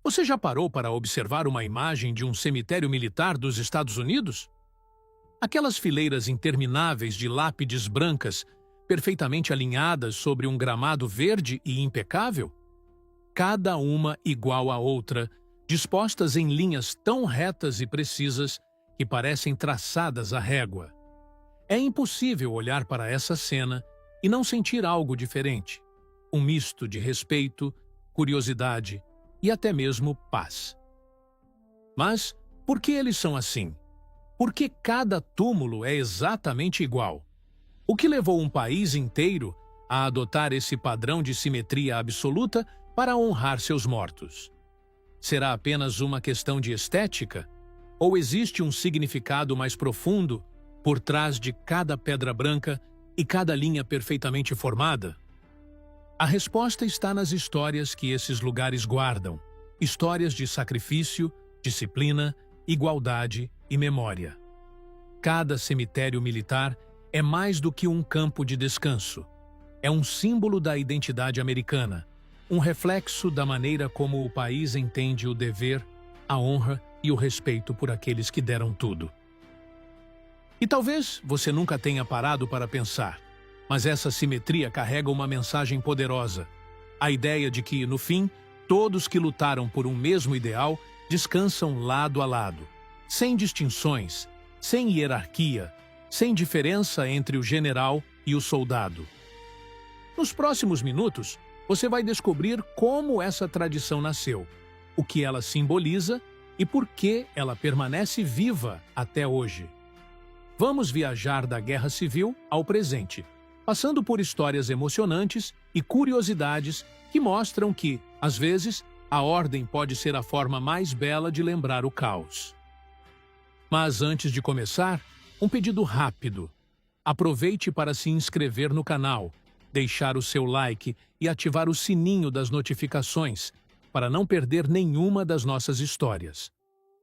Você já parou para observar uma imagem de um cemitério militar dos Estados Unidos? Aquelas fileiras intermináveis de lápides brancas, perfeitamente alinhadas sobre um gramado verde e impecável? Cada uma igual à outra, dispostas em linhas tão retas e precisas que parecem traçadas à régua. É impossível olhar para essa cena e não sentir algo diferente. Um misto de respeito, curiosidade e até mesmo paz. Mas por que eles são assim? Por que cada túmulo é exatamente igual? O que levou um país inteiro a adotar esse padrão de simetria absoluta para honrar seus mortos? Será apenas uma questão de estética? Ou existe um significado mais profundo por trás de cada pedra branca e cada linha perfeitamente formada? A resposta está nas histórias que esses lugares guardam. Histórias de sacrifício, disciplina, igualdade e memória. Cada cemitério militar é mais do que um campo de descanso. É um símbolo da identidade americana, um reflexo da maneira como o país entende o dever, a honra e o respeito por aqueles que deram tudo. E talvez você nunca tenha parado para pensar, mas essa simetria carrega uma mensagem poderosa. A ideia de que, no fim, todos que lutaram por um mesmo ideal descansam lado a lado, sem distinções, sem hierarquia, sem diferença entre o general e o soldado. Nos próximos minutos, você vai descobrir como essa tradição nasceu, o que ela simboliza e por que ela permanece viva até hoje. Vamos viajar da Guerra Civil ao presente, passando por histórias emocionantes e curiosidades que mostram que, às vezes, a ordem pode ser a forma mais bela de lembrar o caos. Mas antes de começar, um pedido rápido. Aproveite para se inscrever no canal, deixar o seu like e ativar o sininho das notificações para não perder nenhuma das nossas histórias.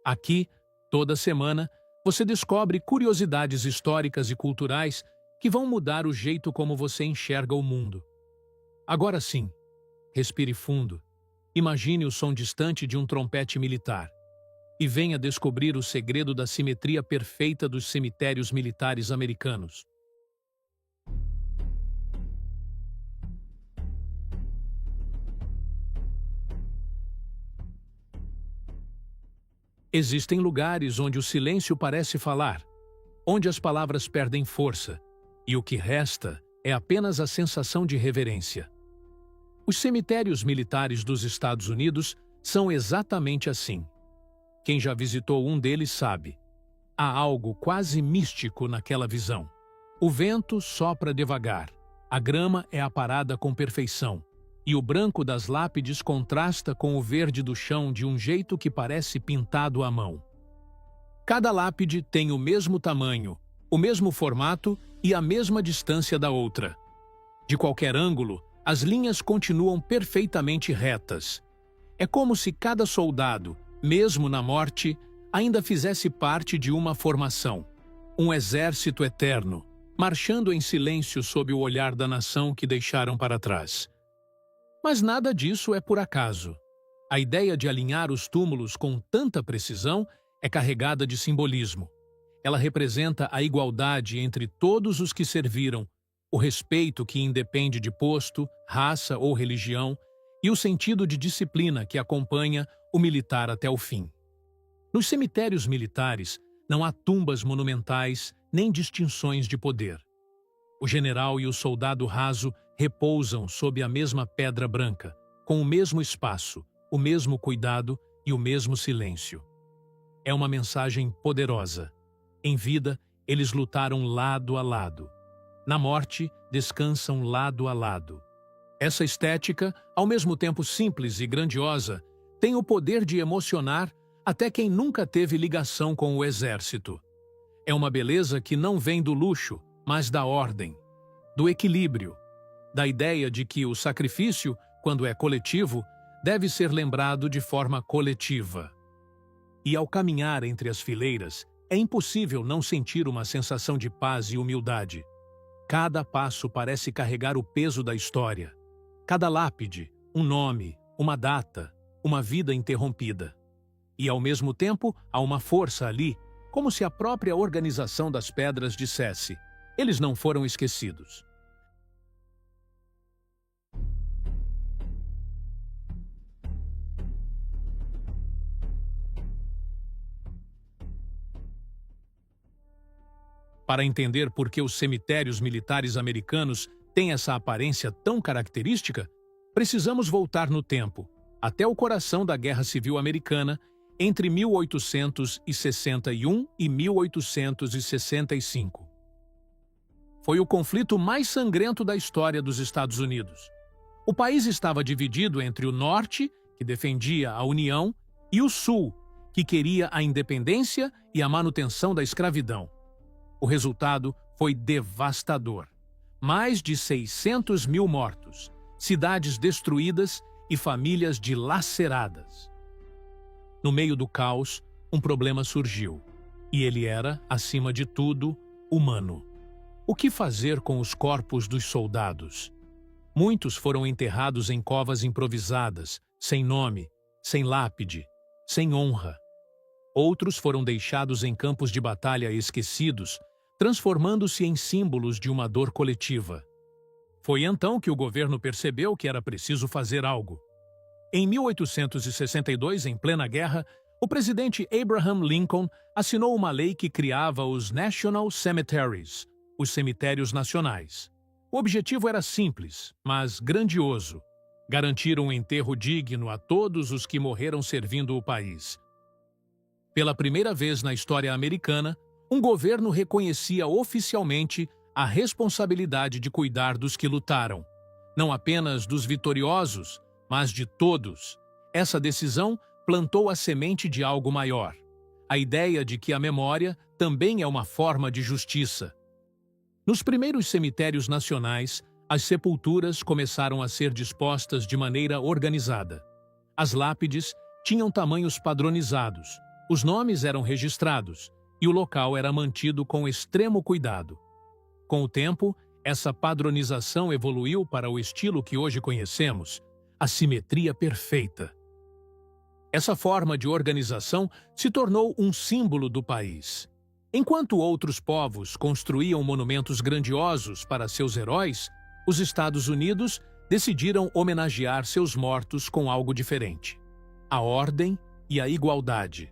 Aqui, toda semana, você descobre curiosidades históricas e culturais que vão mudar o jeito como você enxerga o mundo. Agora sim, respire fundo. Imagine o som distante de um trompete militar e venha descobrir o segredo da simetria perfeita dos cemitérios militares americanos. Existem lugares onde o silêncio parece falar, onde as palavras perdem força, e o que resta é apenas a sensação de reverência. Os cemitérios militares dos Estados Unidos são exatamente assim. Quem já visitou um deles sabe. Há algo quase místico naquela visão. O vento sopra devagar, a grama é aparada com perfeição, e o branco das lápides contrasta com o verde do chão de um jeito que parece pintado à mão. Cada lápide tem o mesmo tamanho, o mesmo formato e a mesma distância da outra. De qualquer ângulo, as linhas continuam perfeitamente retas. É como se cada soldado, mesmo na morte, ainda fizesse parte de uma formação, um exército eterno, marchando em silêncio sob o olhar da nação que deixaram para trás. Mas nada disso é por acaso. A ideia de alinhar os túmulos com tanta precisão é carregada de simbolismo. Ela representa a igualdade entre todos os que serviram, o respeito que independe de posto, raça ou religião, e o sentido de disciplina que acompanha o militar até o fim. Nos cemitérios militares, não há tumbas monumentais nem distinções de poder. O general e o soldado raso repousam sob a mesma pedra branca, com o mesmo espaço, o mesmo cuidado e o mesmo silêncio. É uma mensagem poderosa. Em vida, eles lutaram lado a lado. Na morte, descansam lado a lado. Essa estética, ao mesmo tempo simples e grandiosa, tem o poder de emocionar até quem nunca teve ligação com o exército. É uma beleza que não vem do luxo, mas da ordem, do equilíbrio, da ideia de que o sacrifício, quando é coletivo, deve ser lembrado de forma coletiva. E ao caminhar entre as fileiras, é impossível não sentir uma sensação de paz e humildade. Cada passo parece carregar o peso da história. Cada lápide, um nome, uma data, uma vida interrompida. E, ao mesmo tempo, há uma força ali, como se a própria organização das pedras dissesse: eles não foram esquecidos. Para entender por que os cemitérios militares americanos têm essa aparência tão característica, precisamos voltar no tempo, até o coração da Guerra Civil Americana, entre 1861 e 1865. Foi o conflito mais sangrento da história dos Estados Unidos. O país estava dividido entre o Norte, que defendia a União, e o Sul, que queria a independência e a manutenção da escravidão. O resultado foi devastador. Mais de 600 mil mortos, cidades destruídas e famílias dilaceradas. No meio do caos, um problema surgiu. E ele era, acima de tudo, humano. O que fazer com os corpos dos soldados? Muitos foram enterrados em covas improvisadas, sem nome, sem lápide, sem honra. Outros foram deixados em campos de batalha esquecidos, transformando-se em símbolos de uma dor coletiva. Foi então que o governo percebeu que era preciso fazer algo. Em 1862, em plena guerra, o presidente Abraham Lincoln assinou uma lei que criava os National Cemeteries, os cemitérios nacionais. O objetivo era simples, mas grandioso: garantir um enterro digno a todos os que morreram servindo o país. Pela primeira vez na história americana, um governo reconhecia oficialmente a responsabilidade de cuidar dos que lutaram, não apenas dos vitoriosos, mas de todos. Essa decisão plantou a semente de algo maior, a ideia de que a memória também é uma forma de justiça. Nos primeiros cemitérios nacionais, as sepulturas começaram a ser dispostas de maneira organizada. As lápides tinham tamanhos padronizados, os nomes eram registrados, e o local era mantido com extremo cuidado. Com o tempo, essa padronização evoluiu para o estilo que hoje conhecemos, a simetria perfeita. Essa forma de organização se tornou um símbolo do país. Enquanto outros povos construíam monumentos grandiosos para seus heróis, os Estados Unidos decidiram homenagear seus mortos com algo diferente: a ordem e a igualdade.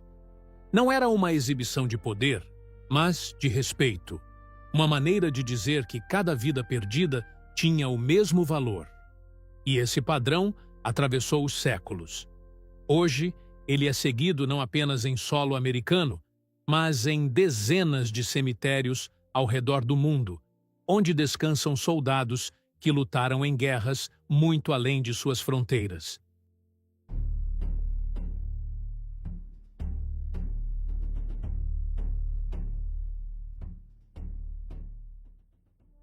Não era uma exibição de poder, mas de respeito. Uma maneira de dizer que cada vida perdida tinha o mesmo valor. E esse padrão atravessou os séculos. Hoje, ele é seguido não apenas em solo americano, mas em dezenas de cemitérios ao redor do mundo, onde descansam soldados que lutaram em guerras muito além de suas fronteiras.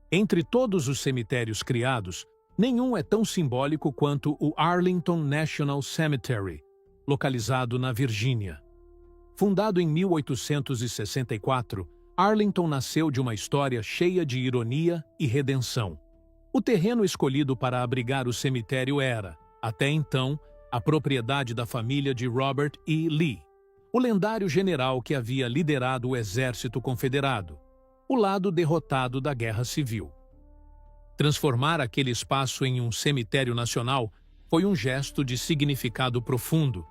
Entre todos os cemitérios criados, nenhum é tão simbólico quanto o Arlington National Cemetery, localizado na Virgínia. Fundado em 1864, Arlington nasceu de uma história cheia de ironia e redenção. O terreno escolhido para abrigar o cemitério era, até então, a propriedade da família de Robert E. Lee, o lendário general que havia liderado o exército confederado, o lado derrotado da Guerra Civil. Transformar aquele espaço em um cemitério nacional foi um gesto de significado profundo.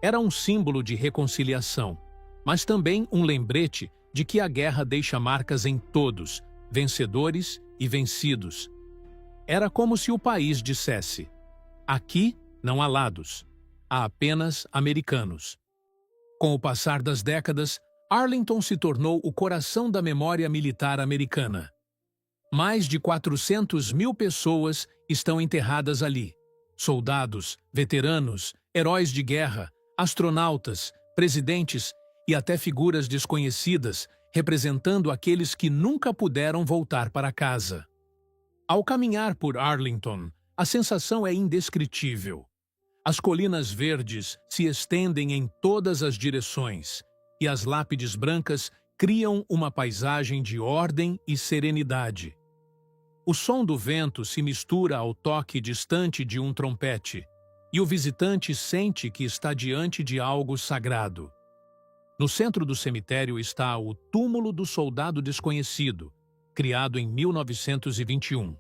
Era um símbolo de reconciliação, mas também um lembrete de que a guerra deixa marcas em todos, vencedores e vencidos. Era como se o país dissesse: aqui não há lados, há apenas americanos. Com o passar das décadas, Arlington se tornou o coração da memória militar americana. Mais de 400 mil pessoas estão enterradas ali. Soldados, veteranos, heróis de guerra, astronautas, presidentes e até figuras desconhecidas, representando aqueles que nunca puderam voltar para casa. Ao caminhar por Arlington, a sensação é indescritível. As colinas verdes se estendem em todas as direções, e as lápides brancas criam uma paisagem de ordem e serenidade. O som do vento se mistura ao toque distante de um trompete, e o visitante sente que está diante de algo sagrado. No centro do cemitério está o Túmulo do Soldado Desconhecido, criado em 1921.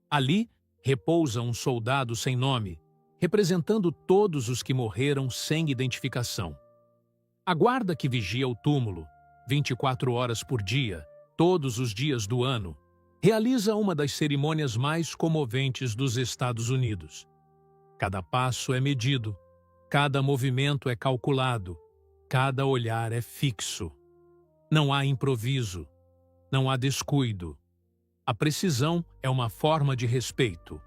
Ali repousa um soldado sem nome, representando todos os que morreram sem identificação. A guarda que vigia o túmulo, 24 horas por dia, todos os dias do ano, realiza uma das cerimônias mais comoventes dos Estados Unidos. Cada passo é medido, cada movimento é calculado, cada olhar é fixo. Não há improviso, não há descuido. A precisão é uma forma de respeito.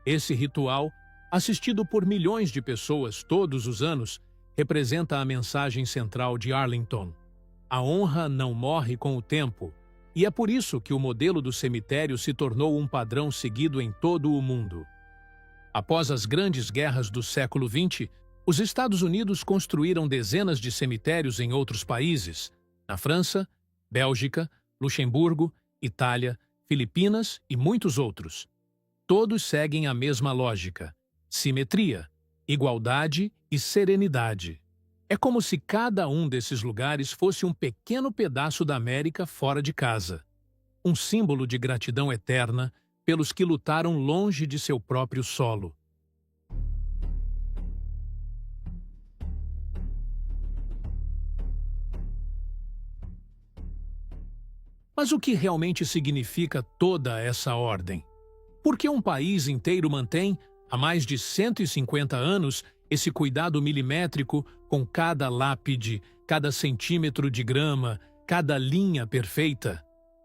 Esse ritual, assistido por milhões de pessoas todos os anos, representa a mensagem central de Arlington. A honra não morre com o tempo, e é por isso que o modelo do cemitério se tornou um padrão seguido em todo o mundo. Após as grandes guerras do século XX, os Estados Unidos construíram dezenas de cemitérios em outros países, na França, Bélgica, Luxemburgo, Itália, Filipinas e muitos outros. Todos seguem a mesma lógica: simetria, igualdade e serenidade. É como se cada um desses lugares fosse um pequeno pedaço da América fora de casa. Um símbolo de gratidão eterna pelos que lutaram longe de seu próprio solo. Mas o que realmente significa toda essa ordem? Por que um país inteiro mantém, há mais de 150 anos, esse cuidado milimétrico com cada lápide, cada centímetro de grama, cada linha perfeita?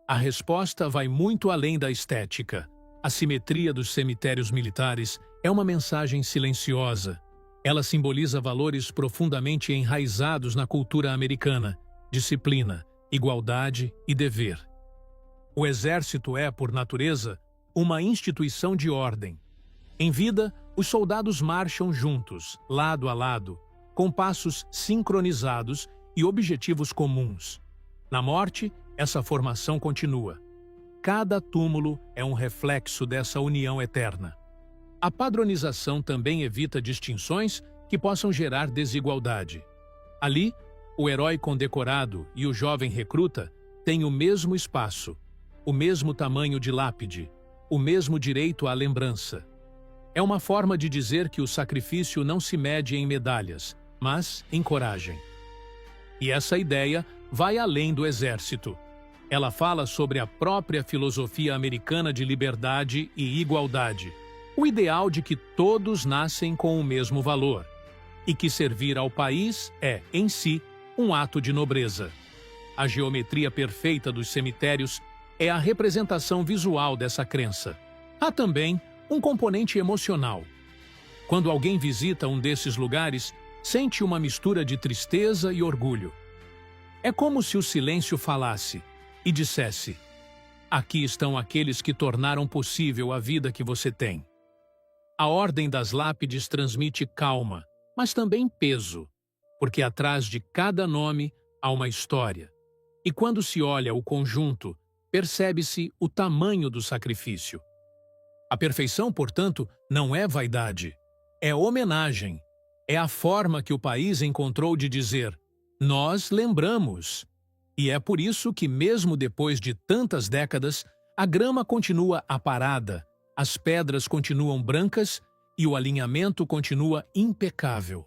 A resposta vai muito além da estética. A simetria dos cemitérios militares é uma mensagem silenciosa. Ela simboliza valores profundamente enraizados na cultura americana: disciplina, igualdade e dever. O exército é, por natureza, uma instituição de ordem. Em vida, os soldados marcham juntos, lado a lado, com passos sincronizados e objetivos comuns. Na morte, essa formação continua. Cada túmulo é um reflexo dessa união eterna. A padronização também evita distinções que possam gerar desigualdade. Ali, o herói condecorado e o jovem recruta têm o mesmo espaço, o mesmo tamanho de lápide, o mesmo direito à lembrança. É uma forma de dizer que o sacrifício não se mede em medalhas, mas em coragem. E essa ideia vai além do exército. Ela fala sobre a própria filosofia americana de liberdade e igualdade, o ideal de que todos nascem com o mesmo valor, e que servir ao país é, em si, um ato de nobreza. A geometria perfeita dos cemitérios é a representação visual dessa crença. Há também um componente emocional. Quando alguém visita um desses lugares, sente uma mistura de tristeza e orgulho. É como se o silêncio falasse e dissesse: aqui estão aqueles que tornaram possível a vida que você tem. A ordem das lápides transmite calma, mas também peso, porque atrás de cada nome há uma história. E quando se olha o conjunto, percebe-se o tamanho do sacrifício. A perfeição, portanto, não é vaidade, é homenagem. É a forma que o país encontrou de dizer: nós lembramos. E é por isso que, mesmo depois de tantas décadas, a grama continua aparada, as pedras continuam brancas e o alinhamento continua impecável.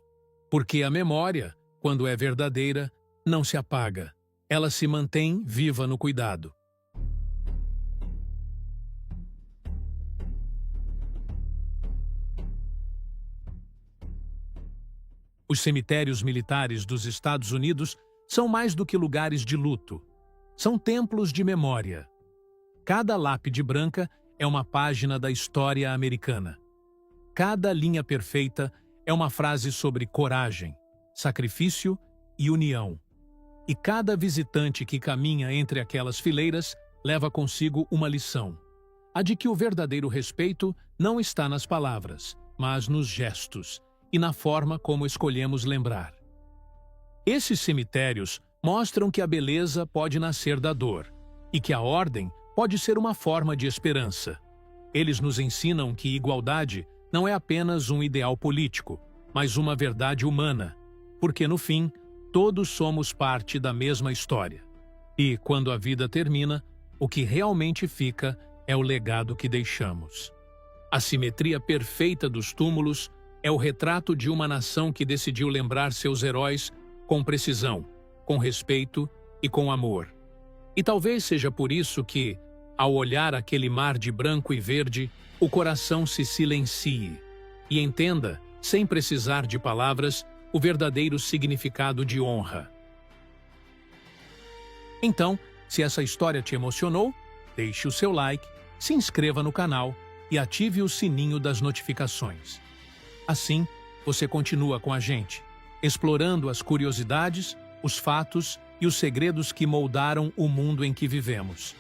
Porque a memória, quando é verdadeira, não se apaga. Ela se mantém viva no cuidado. Os cemitérios militares dos Estados Unidos são mais do que lugares de luto. São templos de memória. Cada lápide branca é uma página da história americana. Cada linha perfeita é uma frase sobre coragem, sacrifício e união. E cada visitante que caminha entre aquelas fileiras leva consigo uma lição: a de que o verdadeiro respeito não está nas palavras, mas nos gestos e na forma como escolhemos lembrar. Esses cemitérios mostram que a beleza pode nascer da dor e que a ordem pode ser uma forma de esperança. Eles nos ensinam que igualdade não é apenas um ideal político, mas uma verdade humana, porque no fim, todos somos parte da mesma história. E, quando a vida termina, o que realmente fica é o legado que deixamos. A simetria perfeita dos túmulos é o retrato de uma nação que decidiu lembrar seus heróis com precisão, com respeito e com amor. E talvez seja por isso que, ao olhar aquele mar de branco e verde, o coração se silencie e entenda, sem precisar de palavras, o verdadeiro significado de honra. Então, se essa história te emocionou, deixe o seu like, se inscreva no canal e ative o sininho das notificações. Assim, você continua com a gente, explorando as curiosidades, os fatos e os segredos que moldaram o mundo em que vivemos.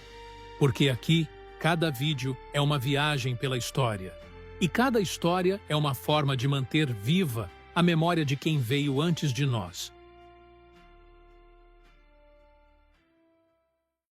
Porque aqui, cada vídeo é uma viagem pela história. E cada história é uma forma de manter viva a memória de quem veio antes de nós.